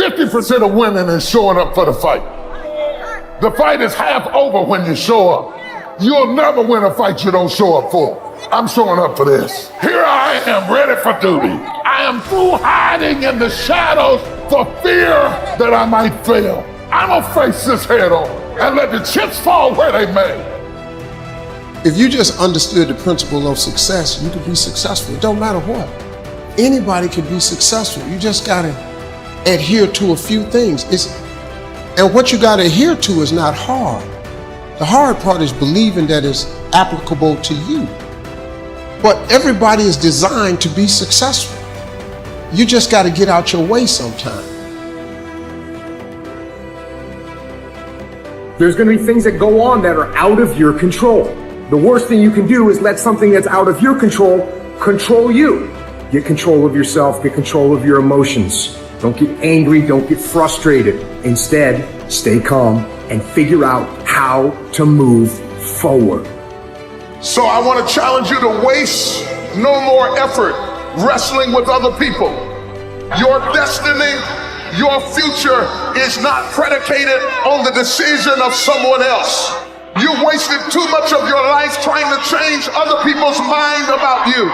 50% of winning is showing up for the fight. The fight is half over when you show up. You'll never win a fight you don't show up for. I'm showing up for this. Here I am, ready for duty. I am through hiding in the shadows for fear that I might fail. I'm gonna face this head on and let the chips fall where they may. If you just understood the principle of success, you could be successful. It don't matter what. Anybody can be successful. You just gotta adhere to a few things. And what you gotta adhere to is not hard. The hard part is believing that it's applicable to you. But everybody is designed to be successful. You just gotta get out your way sometime. There's gonna be things that go on that are out of your control. The worst thing you can do is let something that's out of your control you. Get control of yourself, get control of your emotions. Don't get angry, don't get frustrated. Instead, stay calm and figure out how to move forward. So I want to challenge you to waste no more effort wrestling with other people. Your destiny, your future is not predicated on the decision of someone else. You wasted too much of your life trying to change other people's mind about you.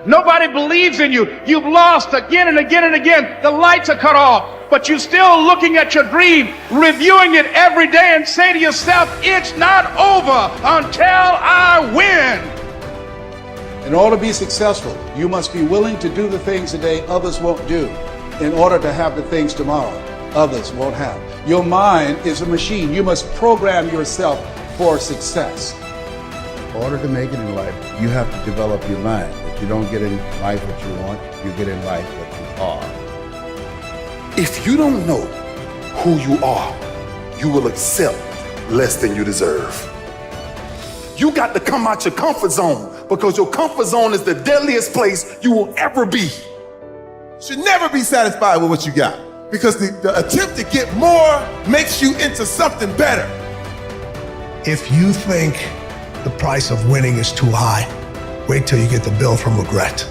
Nobody believes in you. You've lost again and again and again. The lights are cut off, but you're still looking at your dream, reviewing it every day and say to yourself, it's not over until I win. In order to be successful, you must be willing to do the things today others won't do in order to have the things tomorrow others won't have. Your mind is a machine. You must program yourself for success. In order to make it in life, you have to develop your mind. If you don't get in life what you want, you get in life what you are. If you don't know who you are, you will accept less than you deserve. You got to come out your comfort zone, because your comfort zone is the deadliest place you will ever be. You should never be satisfied with what you got, because the attempt to get more makes you into something better. If you think the price of winning is too high, wait till you get the bill from regret.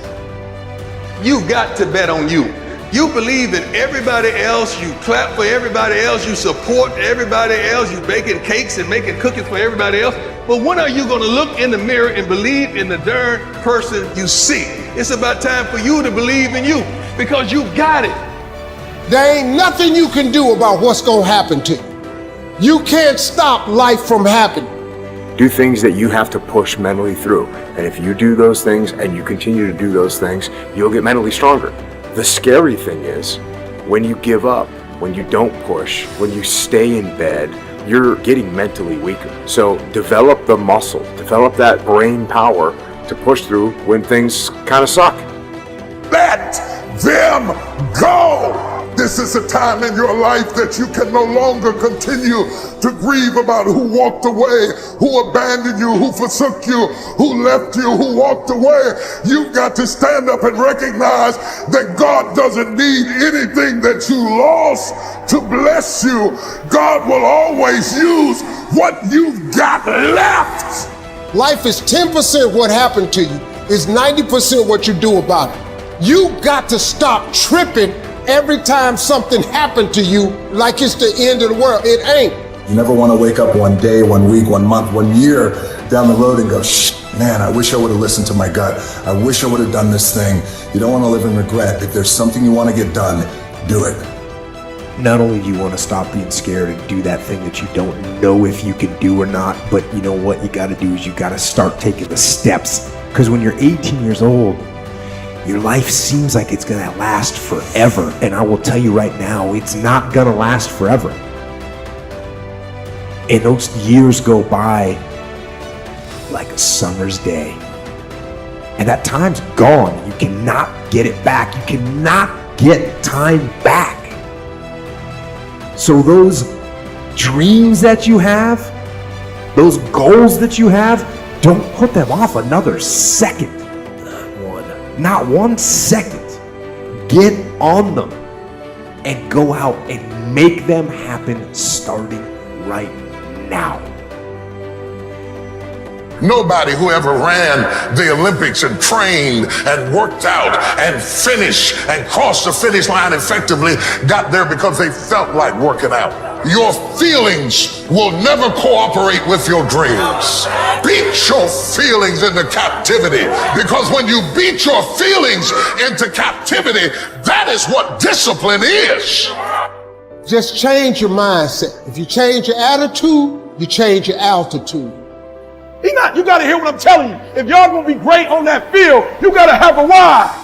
You've got to bet on you. You believe in everybody else, you clap for everybody else, you support everybody else, you baking cakes and making cookies for everybody else. But when are you going to look in the mirror and believe in the darn person you see? It's about time for you to believe in you, because you got it. There ain't nothing you can do about what's gonna happen to you. You can't stop life from happening. Do things that you have to push mentally through. And if you do those things and you continue to do those things, you'll get mentally stronger. The scary thing is, when you give up, when you don't push, when you stay in bed, you're getting mentally weaker. So develop the muscle, develop that brain power to push through when things kind of suck. Let them go. This is a time in your life that you can no longer continue to grieve about who walked away, who abandoned you, who forsook you, who left you, who walked away. You've got to stand up and recognize that God doesn't need anything that you lost to bless you. God will always use what you've got left. Life is 10% what happened to you, it's 90% what you do about it. You got to stop tripping every time something happened to you like it's the end of the world. It ain't. You never want to wake up one day, 1 week, 1 month, 1 year down the road and go, man, I wish I would have listened to my gut. I wish I would have done this thing. You don't want to live in regret. If there's something you want to get done, do it. Not only do you want to stop being scared and do that thing that you don't know if you can do or not, but you know what you got to do is you got to start taking the steps. Because when you're 18 years old, your life seems like it's gonna last forever. And I will tell you right now, it's not gonna last forever. And those years go by like a summer's day. And that time's gone. You cannot get it back. You cannot get time back. So those dreams that you have, those goals that you have, don't put them off another second. Not 1 second. Get on them and go out and make them happen starting right now. Nobody who ever ran the Olympics and trained and worked out and finished and crossed the finish line effectively got there because they felt like working out. Your feelings will never cooperate with your dreams. Beat your feelings into captivity, because when you beat your feelings into captivity, that is what discipline is. Just change your mindset. If you change your attitude, you change your altitude. You gotta hear what I'm telling you. If y'all gonna be great on that field, you gotta have a why.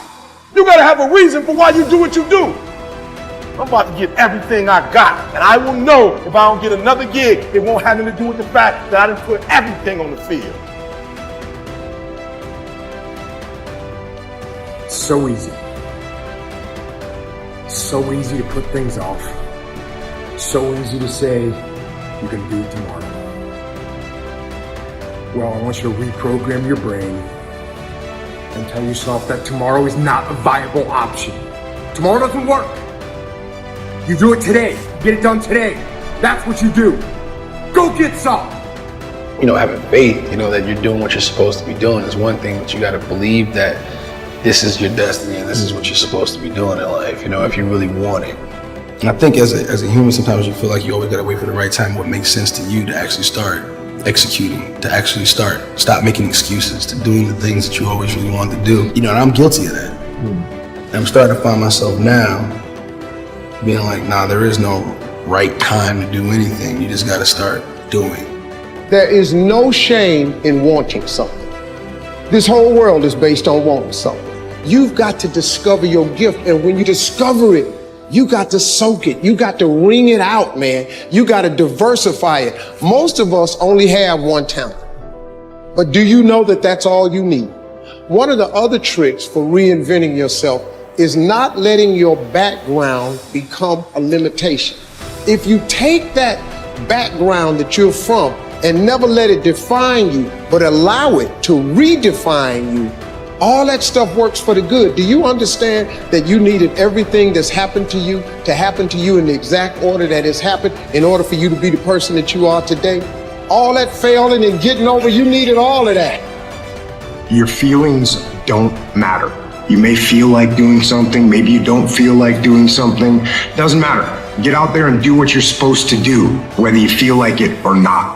You gotta have a reason for why you do what you do. I'm about to get everything I got, and I will know if I don't get another gig, it won't have anything to do with the fact that I didn't put everything on the field. So easy. So easy to put things off. So easy to say, you're gonna do it tomorrow. Well, I want you to reprogram your brain and tell yourself that tomorrow is not a viable option. Tomorrow doesn't work. You do it today. Get it done today. That's what you do. Go get some. Having faith, that you're doing what you're supposed to be doing is one thing, but you got to believe that this is your destiny and this is what you're supposed to be doing in life, if you really want it. And I think as a human, sometimes you feel like you always got to wait for the right time, what makes sense to you to actually start executing, to actually stop making excuses, to doing the things that you always really wanted to do. And I'm guilty of that. And I'm starting to find myself now being like, nah, there is no right time to do anything. You just got to start doing. There is no shame in wanting something. This whole world is based on wanting something. You've got to discover your gift, and when you discover it, you got to soak it. You got to wring it out, man. You got to diversify it. Most of us only have one talent. But do you know that that's all you need? One of the other tricks for reinventing yourself is not letting your background become a limitation. If you take that background that you're from and never let it define you, but allow it to redefine you, all that stuff works for the good. Do you understand that you needed everything that's happened to you in the exact order that it's happened in order for you to be the person that you are today? All that failing and getting over, you needed all of that. Your feelings don't matter. You may feel like doing something, maybe you don't feel like doing something. Doesn't matter. Get out there and do what you're supposed to do, whether you feel like it or not.